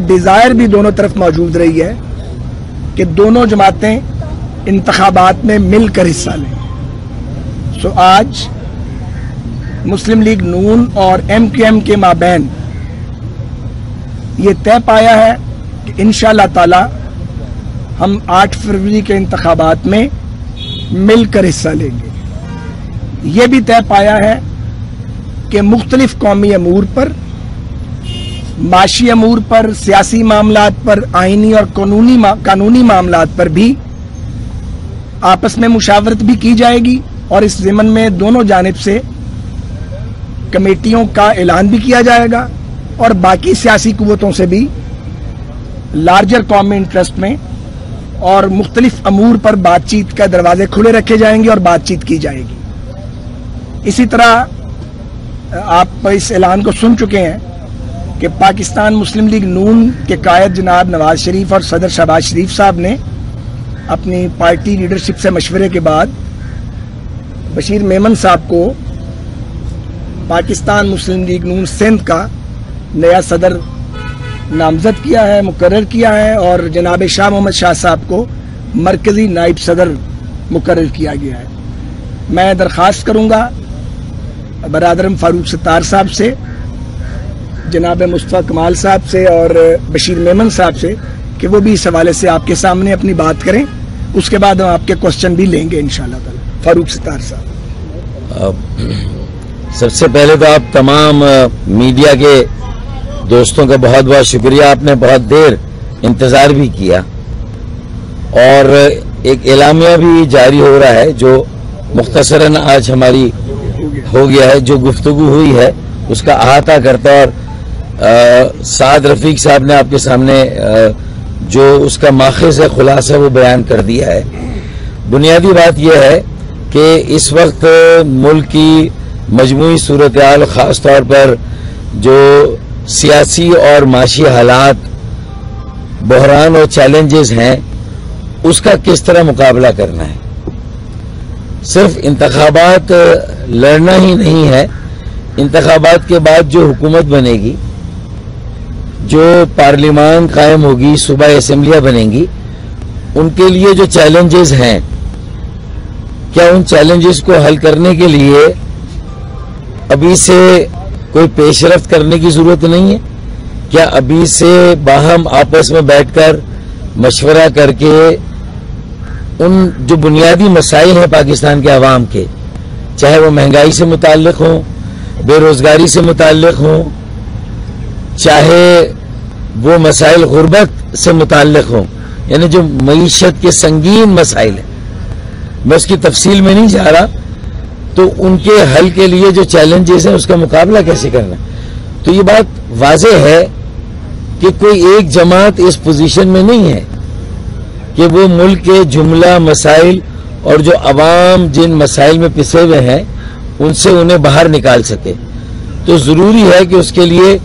Dzire بھی دونوں طرف موجود رہی ہے کہ دونوں جماعتیں انتخابات میں مل کر حصہ لیں. آج مسلم لیگ نون اور ایم کیو ایم کے مابین یہ طے پایا ہے کہ انشاءاللہ تعالی ہم 8 فروری کے انتخابات میں مل کر حصہ لیں گے. یہ بھی طے پایا ہے کہ مختلف قومی امور پر، معاشی امور پر، سیاسی معاملات پر، آئینی اور قانونی معاملات پر بھی آپس میں مشاورت بھی کی جائے گی، اور اس ضمن میں دونوں جانب سے کمیٹیوں کا اعلان بھی کیا جائے گا، اور باقی سیاسی قوتوں سے بھی لارجر قومی انٹرسٹ میں اور مختلف امور پر بات چیت کا دروازے کھلے رکھے جائیں گے اور بات چیت کی جائے گی. اسی طرح آپ اس اعلان کو سن چکے ہیں کہ پاکستان مسلم لیگ نون کے قائد جناب نواز شریف اور صدر شہباز شریف صاحب نے اپنی پارٹی لیڈرشپ سے مشورے کے بعد بشیر میمن صاحب کو پاکستان مسلم لیگ نون سندھ کا نیا صدر نامزد کیا ہے، مقرر کیا ہے، اور جناب شاہ محمد شاہ صاحب کو مرکزی نائب صدر مقرر کیا گیا ہے. میں درخواست کروں گا برادرم فاروق ستار صاحب سے، جناب مصطفیٰ کمال صاحب سے اور بشیر میمن صاحب سے کہ وہ بھی اس حوالے سے آپ کے سامنے اپنی بات کریں. اس کے بعد ہم آپ کے کوسچن بھی لیں گے انشاءاللہ تعالی. فاروق ستار صاحب. سب سے پہلے تو آپ تمام میڈیا کے دوستوں کا بہت بہت شکریہ. آپ نے بہت دیر انتظار بھی کیا، اور ایک اعلامیہ بھی جاری ہو رہا ہے جو مختصراً آج ہماری ہو گیا ہے. جو گفتگو ہوئی ہے اس کا احاطہ کرتا ہے، اور سعد رفیق صاحب نے آپ کے سامنے جو اس کا ماخذ ہے، خلاصہ وہ بیان کر دیا ہے. بنیادی بات یہ ہے کہ اس وقت ملک کی مجموعی صورتحال، خاص طور پر جو سیاسی اور معاشی حالات، بحران اور چیلنجز ہیں، اس کا کس طرح مقابلہ کرنا ہے. صرف انتخابات لڑنا ہی نہیں ہے. انتخابات کے بعد جو حکومت بنے گی، جو پارلیمان قائم ہوگی، صوبائی اسمبلیاں بنیں گی، ان کے لیے جو چیلنجز ہیں، کیا ان چیلنجز کو حل کرنے کے لیے ابھی سے کوئی پیش رفت کرنے کی ضرورت نہیں ہے؟ کیا ابھی سے باہم آپس میں بیٹھ کر مشورہ کر کے ان جو بنیادی مسائل ہیں پاکستان کے عوام کے، چاہے وہ مہنگائی سے متعلق ہوں، بے روزگاری سے متعلق ہوں، چاہے وہ مسائل غربت سے متعلق ہوں، یعنی جو معیشت کے سنگین مسائل ہیں، میں اس کی تفصیل میں نہیں جا رہا، تو ان کے حل کے لیے جو چیلنجز ہیں اس کا مقابلہ کیسے کرنا ہے. تو یہ بات واضح ہے کہ کوئی ایک جماعت اس پوزیشن میں نہیں ہے کہ وہ ملک کے جملہ مسائل اور جو عوام جن مسائل میں پسے ہوئے ہیں ان سے انہیں باہر نکال سکے. تو ضروری ہے کہ اس کے لیے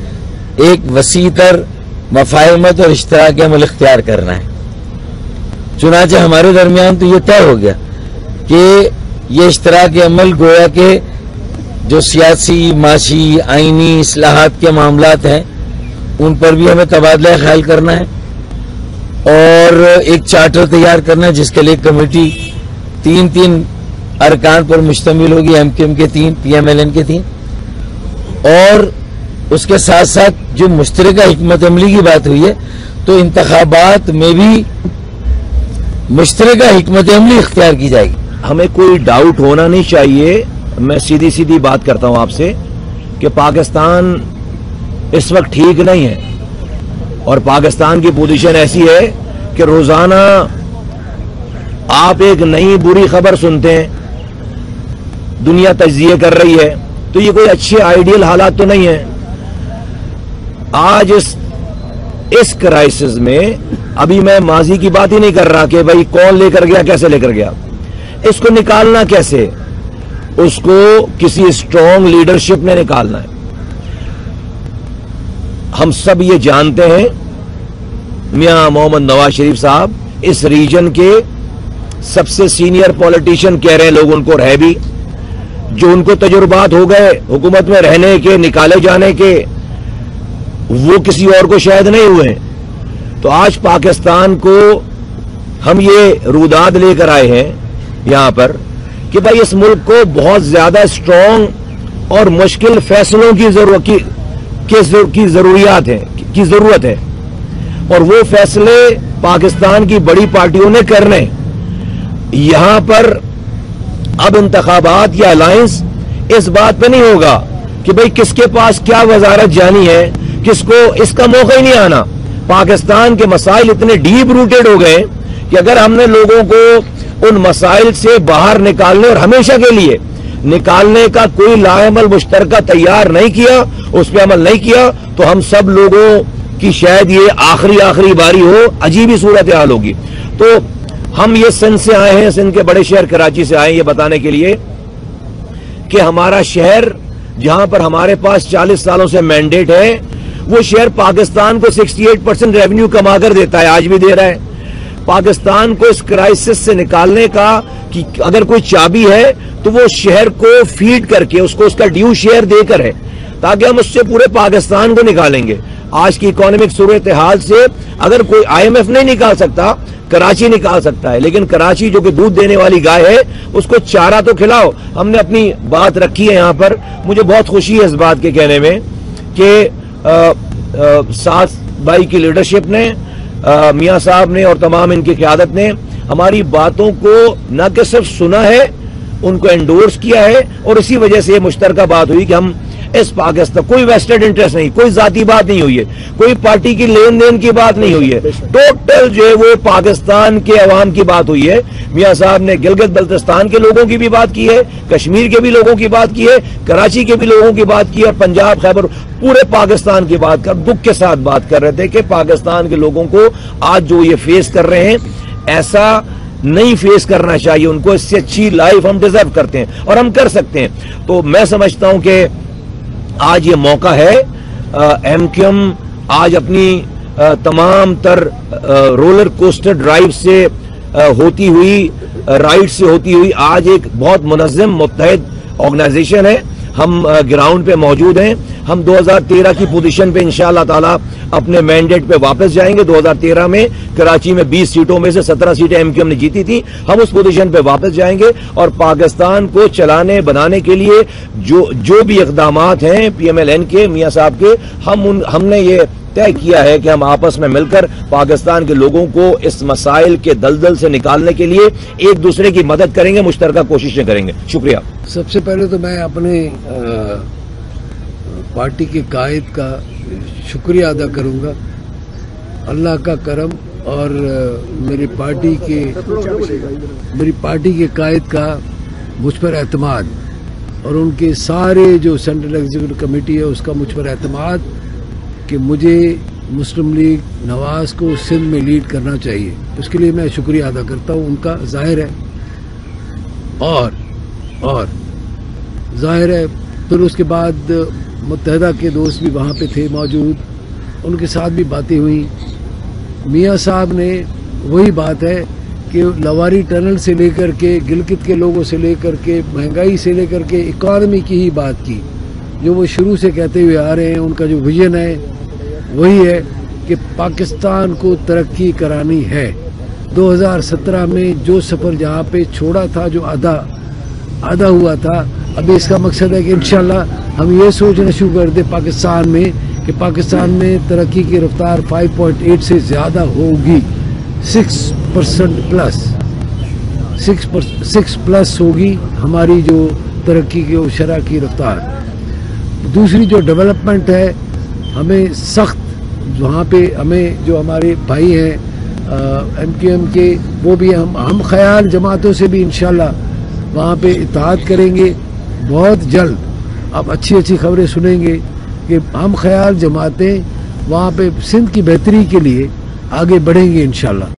ایک وسیع تر مفاہمت اور اشتراک عمل اختیار کرنا ہے. چنانچہ ہمارے درمیان تو یہ طے ہو گیا کہ یہ اشتراک عمل گویا کہ جو سیاسی، معاشی، آئینی اصلاحات کے معاملات ہیں ان پر بھی ہمیں تبادلہ خیال کرنا ہے، اور ایک چارٹر تیار کرنا ہے جس کے لیے کمیٹی 3 ارکان پر مشتمل ہوگی، ایم کیو ایم کے 3، پی ایم ایل این کے 3، اور اس کے ساتھ ساتھ جو مشترکہ حکمت عملی کی بات ہوئی ہے تو انتخابات میں بھی مشترکہ حکمت عملی اختیار کی جائے گی. ہمیں کوئی ڈاؤٹ ہونا نہیں چاہیے. میں سیدھی بات کرتا ہوں آپ سے کہ پاکستان اس وقت ٹھیک نہیں ہے، اور پاکستان کی پوزیشن ایسی ہے کہ روزانہ آپ ایک نئی بری خبر سنتے ہیں، دنیا تجزیے کر رہی ہے، تو یہ کوئی اچھے آئیڈیل حالات تو نہیں ہیں. آج اس کرائسس میں ابھی میں ماضی کی بات ہی نہیں کر رہا کہ بھائی کون لے کر گیا، کیسے لے کر گیا، اس کو نکالنا کیسے، اس کو کسی اسٹرانگ لیڈرشپ نے نکالنا ہے. ہم سب یہ جانتے ہیں میاں محمد نواز شریف صاحب اس ریجن کے سب سے سینئر پولیٹیشین کہہ رہے ہیں لوگ ان کو، رہے بھی، جو ان کو تجربات ہو گئے حکومت میں رہنے کے، نکالے جانے کے، وہ کسی اور کو شاید نہیں ہوئے ہیں. تو آج پاکستان کو ہم یہ روداد لے کر آئے ہیں یہاں پر کہ بھائی اس ملک کو بہت زیادہ اسٹرانگ اور مشکل فیصلوں کی ضرورت ہے اور وہ فیصلے پاکستان کی بڑی پارٹیوں نے کرنے. یہاں پر اب انتخابات یا الائنس اس بات پہ نہیں ہوگا کہ بھئی کس کے پاس کیا وزارت جانی ہے, کس کو اس کا موقع ہی نہیں آنا. پاکستان کے مسائل اتنے ڈیپ روٹیڈ ہو گئے کہ اگر ہم نے لوگوں کو ان مسائل سے باہر نکالنے اور ہمیشہ کے لیے نکالنے کا کوئی لاعمل مشترکہ تیار نہیں کیا, اس پہ عمل نہیں کیا, تو ہم سب لوگوں کی شاید یہ آخری باری ہو, عجیب ہی صورتحال ہوگی. تو ہم یہ سندھ سے آئے ہیں, سندھ کے بڑے شہر کراچی سے آئے ہیں یہ بتانے کے لیے کہ ہمارا شہر جہاں پر ہمارے پاس 40 سالوں سے مینڈیٹ ہے, وہ شہر پاکستان کو 68% ریونیو کما کر دیتا ہے, آج بھی دے رہا ہے. پاکستان کو اس کرائسس سے نکالنے کا کہ اگر کوئی چابی ہے تو وہ شہر کو فیڈ کر کے اس کو اس کا ڈیو شیئر دے کر ہے, تاکہ ہم اس سے پورے پاکستان کو نکالیں گے. آج کی اکانومک صورتحال سے اگر کوئی IMF نہیں نکال سکتا, کراچی نکال سکتا ہے. لیکن کراچی جو کہ دودھ دینے والی گائے ہے, اس کو چارہ تو کھلاؤ. ہم نے اپنی بات رکھی ہے یہاں پر. مجھے بہت خوشی ہے اس بات کے کہنے میں کہ ساتھ بھائی کی لیڈرشپ نے, میاں صاحب نے اور تمام ان کی قیادت نے ہماری باتوں کو نہ کہ صرف سنا ہے, ان کو انڈورس کیا ہے, اور اسی وجہ سے یہ مشترکہ بات ہوئی کہ ہم اس پاکستان, کوئی ویسٹڈ انٹرسٹ نہیں, کوئی ذاتی بات نہیں ہوئی ہے, کوئی پارٹی کی لین دین کی بات نہیں ہوئی ہے, ٹوٹل جو ہے وہ پاکستان کے عوام کی بات ہوئی ہے. میاں صاحب نے گلگت بلتستان کے لوگوں کی بھی بات کی ہے, کشمیر کے بھی لوگوں کی بات کی ہے, کراچی کے بھی لوگوں کی بات کی ہے, اور پنجاب, خیبر, پورے پاکستان کی بات کر دکھ کے ساتھ بات کر رہے تھے کہ پاکستان کے لوگوں کو آج جو یہ فیس کر رہے ہیں ایسا نہیں فیس کرنا چاہیے ان کو. اس سے اچھی لائف ہم ڈیزرو کرتے ہیں اور ہم کر سکتے ہیں. تو میں سمجھتا ہوں کہ آج یہ موقع ہے. MQM آج اپنی تمام تر رولر کوسٹر ڈرائیو سے ہوتی ہوئی, رائڈ سے ہوتی ہوئی آج ایک بہت منظم متحد آرگنائزیشن ہے. ہم گراؤنڈ پہ موجود ہیں. ہم 2013 کی پوزیشن پہ انشاءاللہ تعالی اپنے مینڈیٹ پہ واپس جائیں گے. 2013 میں کراچی میں 20 سیٹوں میں سے 17 سیٹیں MQM نے جیتی تھی. ہم اس پوزیشن پہ واپس جائیں گے اور پاکستان کو چلانے بنانے کے لیے جو بھی اقدامات ہیں PMLN کے, میاں صاحب کے, ہم نے یہ طے کیا ہے کہ ہم آپس میں مل کر پاکستان کے لوگوں کو اس مسائل کے دلدل سے نکالنے کے لیے ایک دوسرے کی مدد کریں گے, مشترکہ کوششیں کریں گے. شکریہ. سب سے پہلے تو میں اپنے پارٹی کے قائد کا شکریہ ادا کروں گا. اللہ کا کرم اور میری پارٹی کے قائد کا مجھ پر اعتماد, اور ان کے سارے جو سینٹرل ایگزیکٹو کمیٹی ہے اس کا مجھ پر اعتماد کہ مجھے مسلم لیگ نواز کو سندھ میں لیڈ کرنا چاہیے. اس کے لیے میں شکریہ ادا کرتا ہوں ان کا. ظاہر ہے اور ظاہر ہے پھر اس کے بعد متحدہ کے دوست بھی وہاں پہ تھے موجود, ان کے ساتھ بھی باتیں ہوئیں. میاں صاحب نے وہی بات ہے کہ لواری ٹنل سے لے کر کے, گلگت کے لوگوں سے لے کر کے, مہنگائی سے لے کر کے اکانومی کی ہی بات کی, جو وہ شروع سے کہتے ہوئے آ رہے ہیں. ان کا جو ویژن ہے وہی ہے کہ پاکستان کو ترقی کرانی ہے. 2017 میں جو سفر جہاں پہ چھوڑا تھا, جو آدھا ہوا تھا, ابھی اس کا مقصد ہے کہ انشاءاللہ ہم یہ سوچنا شروع کر دیں پاکستان میں کہ پاکستان میں ترقی کی رفتار 5.8 سے زیادہ ہوگی, 6% پلس 6 پلس ہوگی ہماری جو ترقی کی شرح کی رفتار. دوسری جو ڈیولپمنٹ ہے, ہمیں سخت وہاں پہ ہمیں جو ہمارے بھائی ہیں MQM کے, وہ بھی ہم خیال جماعتوں سے بھی انشاءاللہ وہاں پہ اتحاد کریں گے. بہت جلد آپ اچھی خبریں سنیں گے کہ ہم خیال جماعتیں وہاں پہ سندھ کی بہتری کے لیے آگے بڑھیں گے انشاءاللہ.